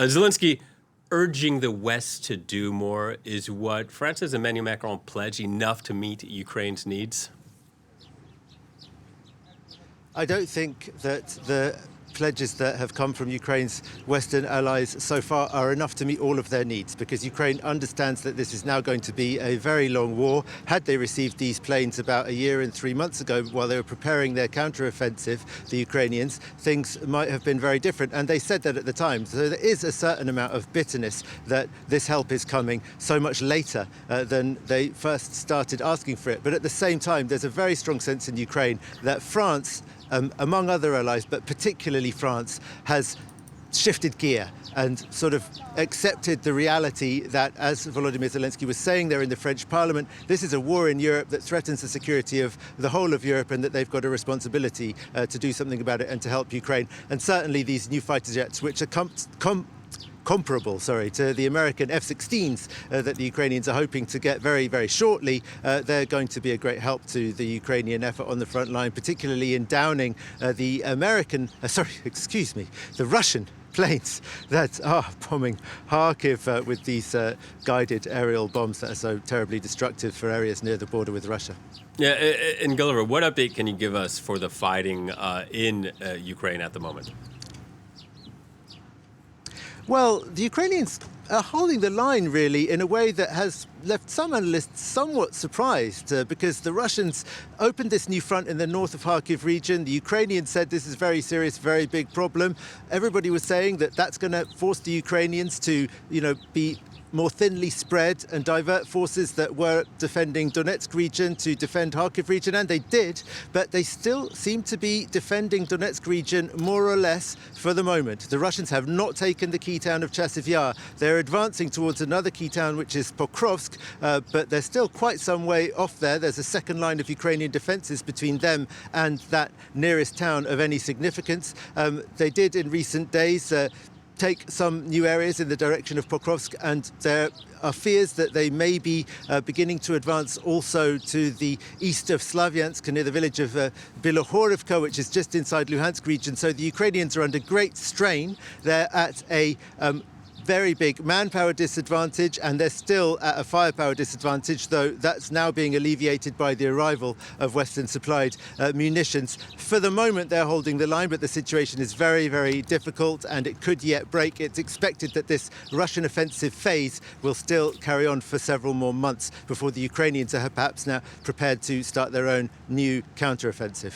Zelensky urging the West to do more. Is what France's Emmanuel Macron pledged enough to meet Ukraine's needs? I don't think that the pledges that have come from Ukraine's Western allies so far are enough to meet all of their needs, because Ukraine understands that this is now going to be a very long war. Had they received these planes about a year and 3 months ago while they were preparing their counteroffensive, the Ukrainians, things might have been very different. And they said that at the time. So there is a certain amount of bitterness that this help is coming so much later than they first started asking for it. But at the same time, there's a very strong sense in Ukraine that France, among other allies, but particularly France, has shifted gear and sort of accepted the reality that, as Volodymyr Zelensky was saying there in the French Parliament, this is a war in Europe that threatens the security of the whole of Europe, and that they've got a responsibility to do something about it and to help Ukraine. And certainly these new fighter jets, which are comparable to the American F-16s that the Ukrainians are hoping to get very, very shortly, they're going to be a great help to the Ukrainian effort on the front line, particularly in downing the Russian planes that are bombing Kyiv with these guided aerial bombs that are so terribly destructive for areas near the border with Russia. Yeah, and Gulliver, what update can you give us for the fighting in Ukraine at the moment? Well, the Ukrainians are holding the line, really, in a way that has left some analysts somewhat surprised, because the Russians opened this new front in the north of Kharkiv region. The Ukrainians said this is very serious, very big problem. Everybody was saying that that's going to force the Ukrainians to, be more thinly spread and divert forces that were defending Donetsk region to defend Kharkiv region, and they did, but they still seem to be defending Donetsk region more or less for the moment. The Russians have not taken the key town of Chasiv Yar. They're advancing towards another key town, which is Pokrovsk, but they're still quite some way off there. There's a second line of Ukrainian defences between them and that nearest town of any significance. They did in recent days take some new areas in the direction of Pokrovsk, and there are fears that they may be beginning to advance also to the east of Slavyansk, near the village of Bilohorivka, which is just inside Luhansk region. So the Ukrainians are under great strain. They're at a very big manpower disadvantage, and they're still at a firepower disadvantage, though that's now being alleviated by the arrival of Western supplied munitions. For the moment, they're holding the line, but the situation is very, very difficult, and it could yet break. It's expected that this Russian offensive phase will still carry on for several more months before the Ukrainians are perhaps now prepared to start their own new counteroffensive.